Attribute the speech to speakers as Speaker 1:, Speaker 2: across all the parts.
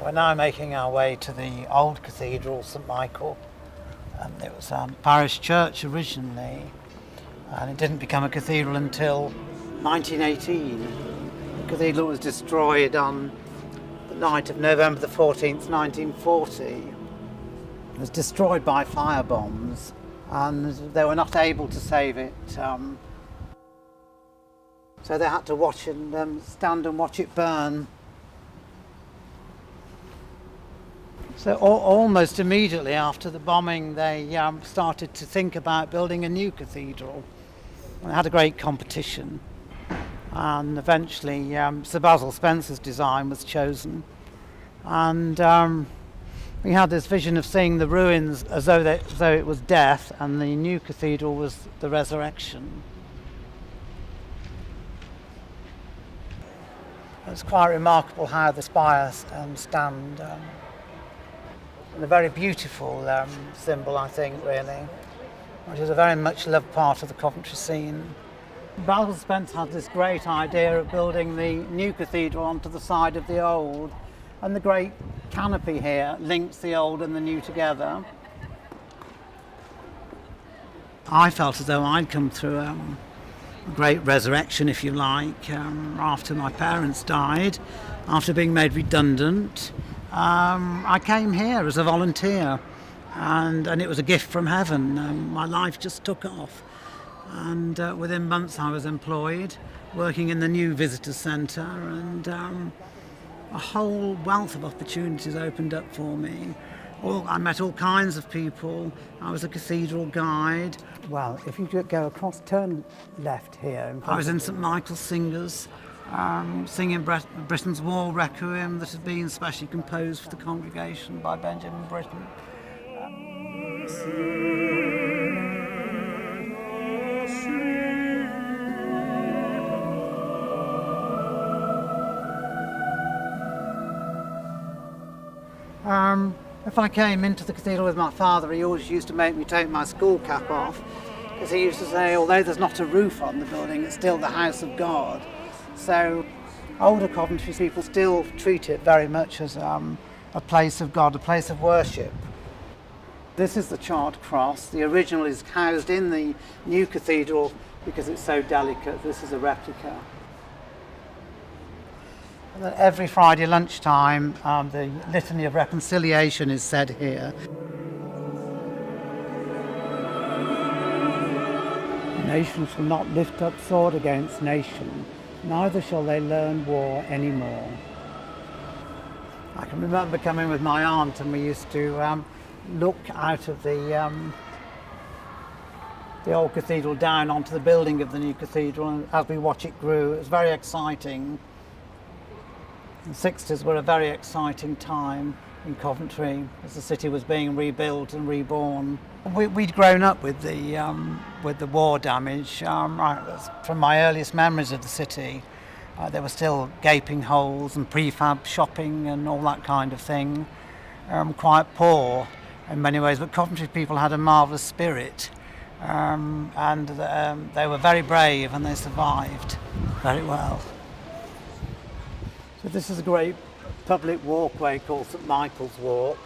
Speaker 1: We're now making our way to the old cathedral, St Michael. It was a parish church originally, and it didn't become a cathedral until 1918. The cathedral was destroyed on the night of November the 14th, 1940. It was destroyed by fire bombs, and they were not able to save it. So they had to watch and stand and watch it burn. So almost immediately after the bombing, they started to think about building a new cathedral. And they had a great competition, and eventually Sir Basil Spencer's design was chosen. And we had this vision of seeing the ruins as though it was death, and the new cathedral was the resurrection. It's quite remarkable how the spires stand. And a very beautiful symbol, I think, really, which is a very much loved part of the Coventry scene. Basil Spencer had this great idea of building the new cathedral onto the side of the old, and the great canopy here links the old and the new together. I felt as though I'd come through a great resurrection, if you like, after my parents died, after being made redundant. I came here as a volunteer, and it was a gift from heaven. My life just took off, and within months I was employed, working in the new visitor centre, and a whole wealth of opportunities opened up for me. I met all kinds of people. I was a cathedral guide. Well, if you go across, turn left here. I was in St Michael's Singers, singing Britain's War Requiem that had been specially composed for the congregation by Benjamin Britten. If I came into the cathedral with my father, he always used to make me take my school cap off, because he used to say, although there's not a roof on the building, it's still the house of God. So older Coventry people still treat it very much as a place of God, a place of worship. This is the charred cross. The original is housed in the new cathedral because it's so delicate. This is a replica. And then every Friday lunchtime, the Litany of Reconciliation is said here. Nation shall not lift up sword against nation, neither shall they learn war anymore. I can remember coming with my aunt, and we used to look out of the old cathedral down onto the building of the new cathedral, and as we watch it grew, it was very exciting. The 60s were a very exciting time in Coventry as the city was being rebuilt and reborn. We'd grown up with the war damage. From my earliest memories of the city, there were still gaping holes and prefab shopping and all that kind of thing. Quite poor in many ways, but Coventry people had a marvellous spirit, and they were very brave, and they survived very well. So this is a great public walkway called St Michael's Walk,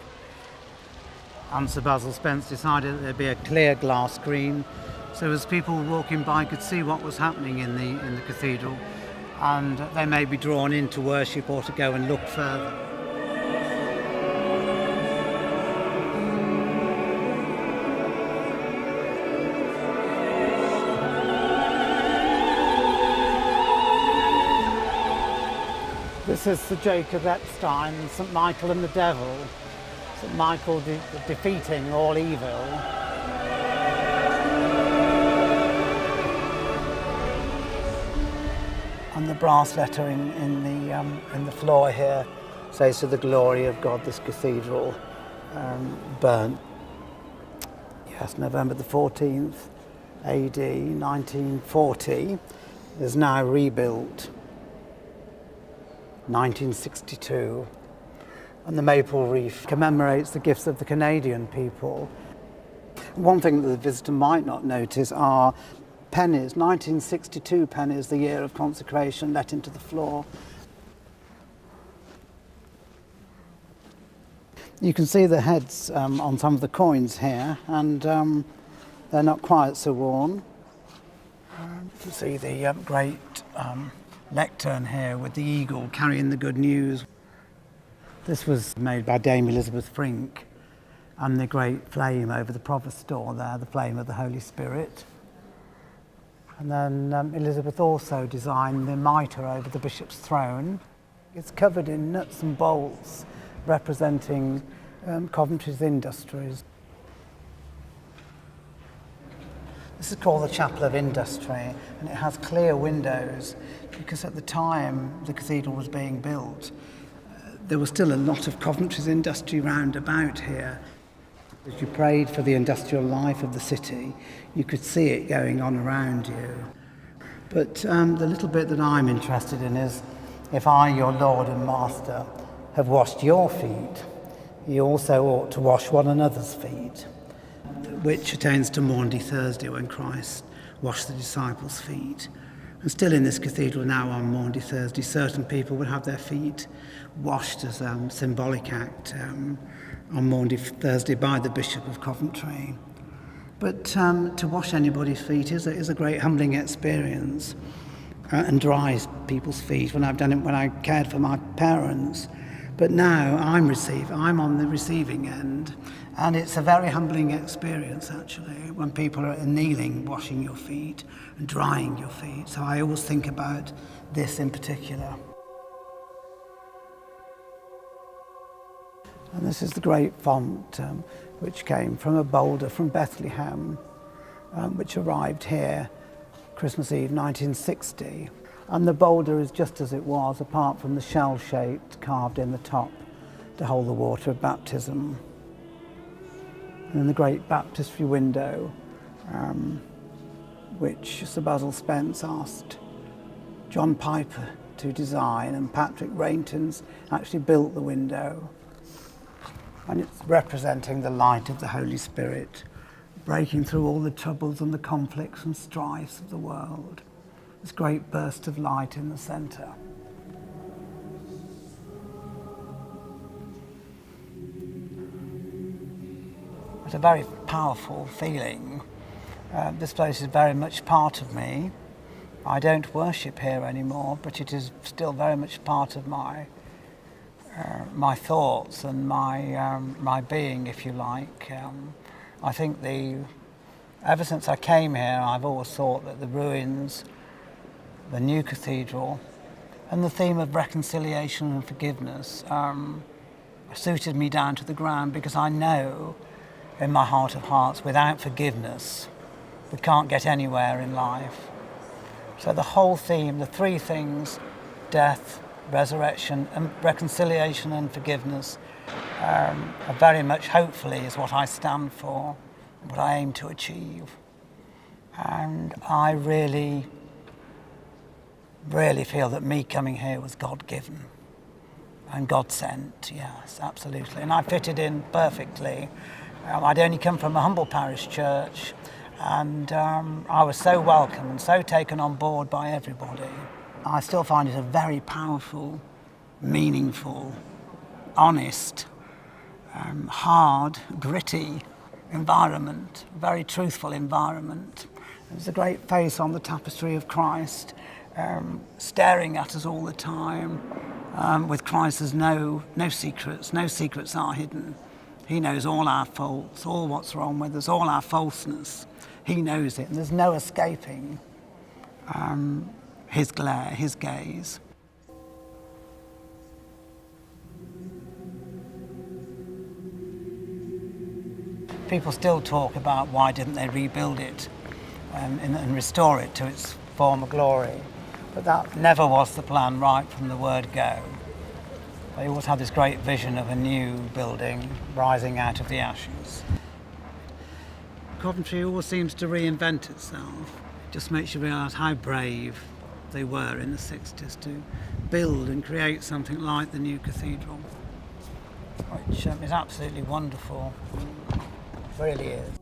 Speaker 1: and Sir Basil Spence decided that there'd be a clear glass screen, so as people walking by could see what was happening in the cathedral, and they may be drawn in to worship or to go and look further. This is Sir Jacob Epstein, St Michael and the Devil. St Michael defeating all evil. And the brass letter in the floor here says, "To the glory of God, this cathedral burnt." Yes, November the 14th, AD 1940, is now rebuilt. 1962, and the maple wreath commemorates the gifts of the Canadian people. One thing that the visitor might not notice are pennies, 1962 pennies, the year of consecration, let into the floor. You can see the heads on some of the coins here, and they're not quite so worn. You can see the great lectern here with the eagle carrying the good news. This was made by Dame Elizabeth Frink, and the great flame over the Provost store there, the flame of the Holy Spirit. And then Elizabeth also designed the mitre over the bishop's throne. It's covered in nuts and bolts representing Coventry's industries. This is called the Chapel of Industry, and it has clear windows because at the time the cathedral was being built, there was still a lot of Coventry's industry round about here. As you prayed for the industrial life of the city, you could see it going on around you. But the little bit that I'm interested in is, if I, your Lord and Master, have washed your feet, you also ought to wash one another's feet, which attains to Maundy Thursday when Christ washed the disciples' feet. And still in this cathedral now on Maundy Thursday, certain people would have their feet washed as a symbolic act on Maundy Thursday by the Bishop of Coventry. But to wash anybody's feet is a great humbling experience and dries people's feet. When I've done it when I cared for my parents. But now I'm on the receiving end, and it's a very humbling experience actually when people are kneeling, washing your feet and drying your feet. So I always think about this in particular. And this is the great font which came from a boulder from Bethlehem, which arrived here Christmas Eve 1960. And the boulder is just as it was, apart from the shell-shaped carved in the top to hold the water of baptism. And then the great baptistry window, which Sir Basil Spence asked John Piper to design, and Patrick Rainton's actually built the window. And it's representing the light of the Holy Spirit, breaking through all the troubles and the conflicts and strifes of the world. This great burst of light in the centre. It's a very powerful feeling. This place is very much part of me. I don't worship here anymore, but it is still very much part of my thoughts and my being, if you like. I think ever since I came here, I've always thought that the ruins, the new cathedral, and the theme of reconciliation and forgiveness suited me down to the ground, because I know in my heart of hearts, without forgiveness, we can't get anywhere in life. So the whole theme, the three things, death, resurrection, and reconciliation and forgiveness, are very much, hopefully, is what I stand for, what I aim to achieve. And I really feel that me coming here was God-given and God-sent, yes, absolutely. And I fitted in perfectly. I'd only come from a humble parish church, and I was so welcome and so taken on board by everybody. I still find it a very powerful, meaningful, honest, hard, gritty environment, very truthful environment. There's a great face on the tapestry of Christ, staring at us all the time. With Christ there's no secrets are hidden. He knows all our faults, all what's wrong with us, all our falseness. He knows it, and there's no escaping his glare, his gaze. People still talk about why didn't they rebuild it and restore it to its former glory. But that never was the plan right from the word go. They always had this great vision of a new building rising out of the ashes. Coventry always seems to reinvent itself. It just makes you realise how brave they were in the 60s to build and create something like the new cathedral, which is absolutely wonderful. It really is.